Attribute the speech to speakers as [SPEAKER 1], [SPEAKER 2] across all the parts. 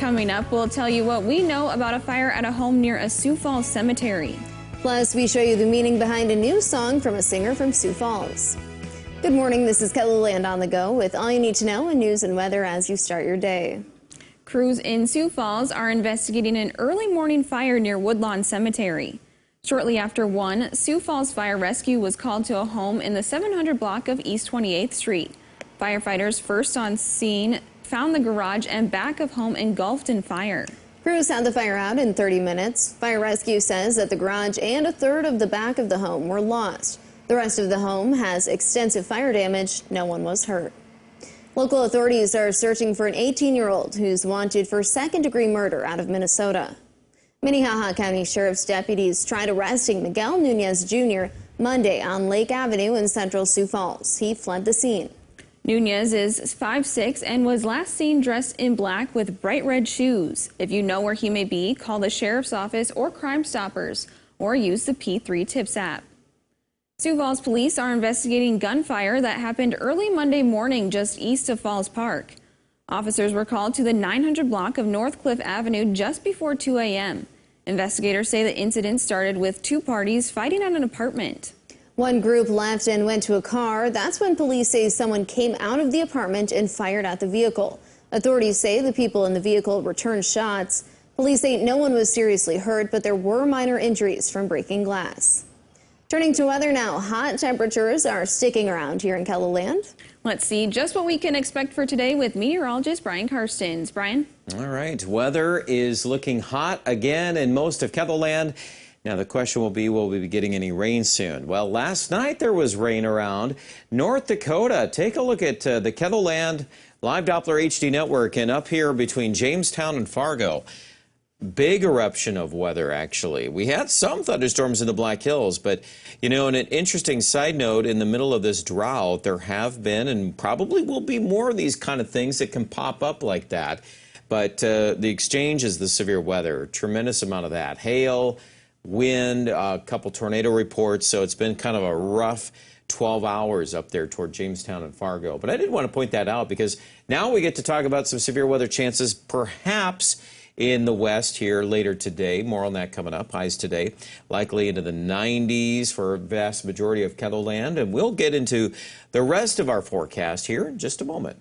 [SPEAKER 1] Coming up, we'll tell you what we know about a fire at a home near a Sioux Falls cemetery.
[SPEAKER 2] Plus, we show you the meaning behind a new song from a singer from Sioux Falls. Good morning, this is KELOLAND on the go with all you need to know in news and weather as you start your day.
[SPEAKER 1] Crews in Sioux Falls are investigating an early morning fire near Woodlawn Cemetery. Shortly after 1, Sioux Falls Fire Rescue was called to a home in the 700 block of East 28th Street. Firefighters first on scene found the garage and back of home engulfed in fire.
[SPEAKER 2] Crews had the fire out in 30 minutes. Fire Rescue says that the garage and a third of the back of the home were lost. The rest of the home has extensive fire damage. No one was hurt. Local authorities are searching for an 18-year-old who's wanted for second-degree murder out of Minnesota. Minnehaha County Sheriff's deputies tried arresting Miguel Nunez Jr. Monday on Lake Avenue in central Sioux Falls. He fled the scene.
[SPEAKER 1] Nunez is 5'6" and was last seen dressed in black with bright red shoes. If you know where he may be, call the Sheriff's Office or Crime Stoppers or use the P3 Tips app. Sioux Falls police are investigating gunfire that happened early Monday morning just east of Falls Park. Officers were called to the 900 block of North Cliff Avenue just before 2 a.m. Investigators say the incident started with two parties fighting at an apartment.
[SPEAKER 2] One group left and went to a car. That's when police say someone came out of the apartment and fired at the vehicle. Authorities say the people in the vehicle returned shots. Police say no one was seriously hurt, but there were minor injuries from breaking glass. Turning to weather now, hot temperatures are sticking around here in KELOLAND.
[SPEAKER 1] Let's see just what we can expect for today with meteorologist Brian Karstens. Brian?
[SPEAKER 3] All right, weather is looking hot again in most of KELOLAND. Now the question will we be getting any rain soon? Well, last night there was rain around North Dakota. Take a look at the KELOLAND Live Doppler HD network and up here between Jamestown and Fargo. Big eruption of weather, actually. We had some thunderstorms in the Black Hills, but, you know, and an interesting side note, in the middle of this drought, there have been and probably will be more of these kind of things that can pop up like that. But the exchange is the severe weather, tremendous amount of that. Hail, wind, a couple tornado reports, so it's been kind of a rough 12 hours up there toward Jamestown and Fargo. But I did want to point that out because now we get to talk about some severe weather chances, perhaps in the west here later today. More on that coming up. Highs today likely into the 90s for a vast majority of KELOLAND, and we'll get into the rest of our forecast here in just a moment.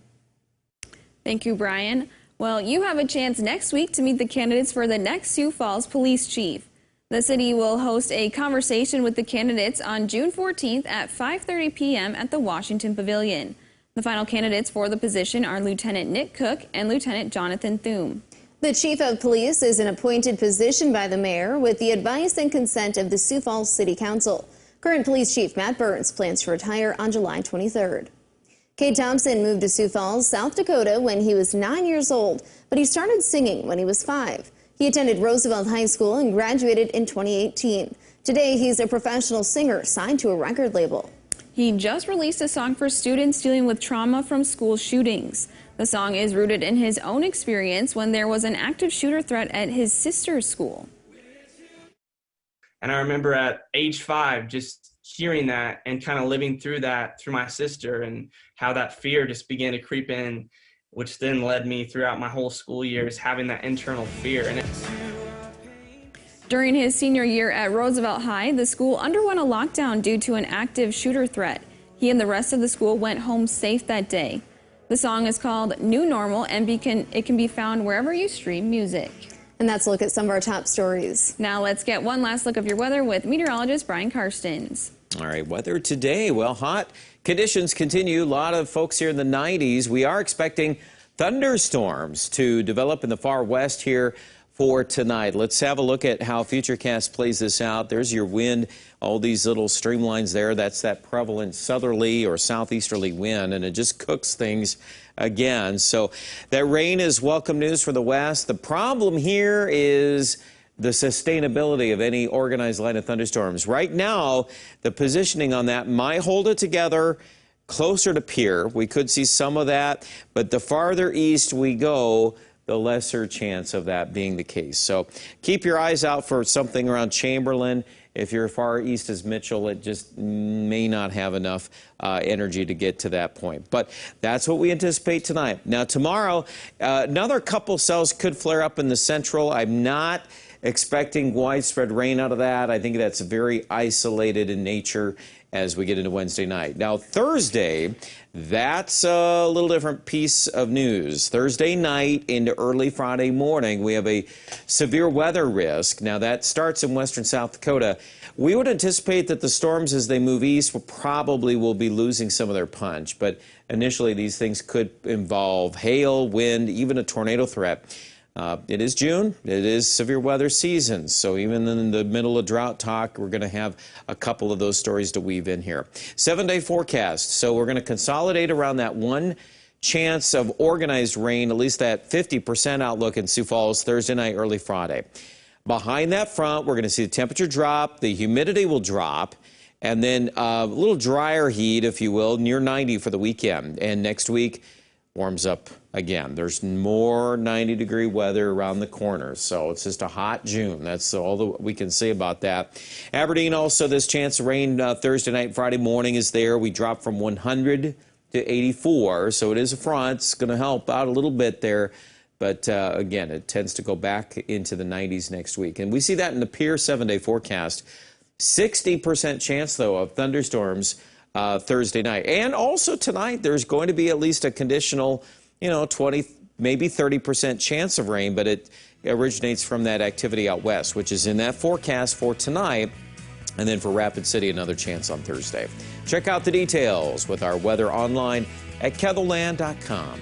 [SPEAKER 1] Thank you, Brian. Well, you have a chance next week to meet the candidates for the next Sioux Falls police chief. The city will host a conversation with the candidates on June 14th at 5:30 p.m. at the Washington Pavilion. The final candidates for the position are Lieutenant Nick Cook and Lieutenant Jonathan Thum.
[SPEAKER 2] The chief of police is an appointed position by the mayor with the advice and consent of the Sioux Falls City Council. Current police chief Matt Burns plans to retire on July 23rd. Kate Thompson moved to Sioux Falls, South Dakota when he was 9 years old, but he started singing when he was 5. He attended Roosevelt High School and graduated in 2018. Today, he's a professional singer signed to a record label.
[SPEAKER 1] He just released a song for students dealing with trauma from school shootings. The song is rooted in his own experience when there was an active shooter threat at his sister's school.
[SPEAKER 4] And I remember at age 5 just hearing that and kind of living through that through my sister and how that fear just began to creep in, which then led me throughout my whole school years having that internal fear.
[SPEAKER 1] During his senior year at Roosevelt High, the school underwent a lockdown due to an active shooter threat. He and the rest of the school went home safe that day. The song is called New Normal and it can be found wherever you stream music.
[SPEAKER 2] And that's a look at some of our top stories.
[SPEAKER 1] Now let's get one last look of your weather with meteorologist Brian Karstens.
[SPEAKER 3] All right, weather today, well, hot conditions continue. A lot of folks here in the 90s. We are expecting thunderstorms to develop in the far west here for tonight. Let's have a look at how FUTURECAST plays this out. There's your wind, all these little streamlines there. That's that prevalent southerly or southeasterly wind, and it just cooks things again. So that rain is welcome news for the west. The problem here is the sustainability of any organized line of thunderstorms. Right now, the positioning on that might hold it together closer to Pier. We could see some of that, but the farther east we go, the lesser chance of that being the case. So keep your eyes out for something around Chamberlain if you're as far east as Mitchell, it just may not have enough energy to get to that point. But that's what we anticipate tonight. Now, tomorrow, another couple cells could flare up in the central. I'm not expecting widespread rain out of that. I think that's very isolated in nature as we get into Wednesday night. Now, Thursday, that's a little different piece of news. Thursday night into early Friday morning, we have a severe weather risk. Now, that starts in western South Dakota. We would anticipate that the storms, as they move east, will be losing some of their punch. But initially, these things could involve hail, wind, even a tornado threat. It is June. It is severe weather season. So even in the middle of drought talk, we're going to have a couple of those stories to weave in here. 7-day forecast. So we're going to consolidate around that one chance of organized rain, at least that 50% outlook in Sioux Falls Thursday night, early Friday. Behind that front, we're going to see the temperature drop. The humidity will drop. And then a little drier heat, if you will, near 90 for the weekend. And next week warms up again. There's more 90-degree weather around the corner, so it's just a hot June. That's all that we can say about that. Aberdeen also, this chance of rain Thursday night, Friday morning is there. We drop from 100 to 84, so it is a front. It's going to help out a little bit there. But again, it tends to go back into the 90s next week. And we see that in the Pier 7-day forecast. 60% chance, though, of thunderstorms Thursday night. And also tonight, there's going to be at least a conditional, 20, maybe 30% chance of rain, but it originates from that activity out west, which is in that forecast for tonight. And then for Rapid City, another chance on Thursday. Check out the details with our weather online at KELOLAND.com.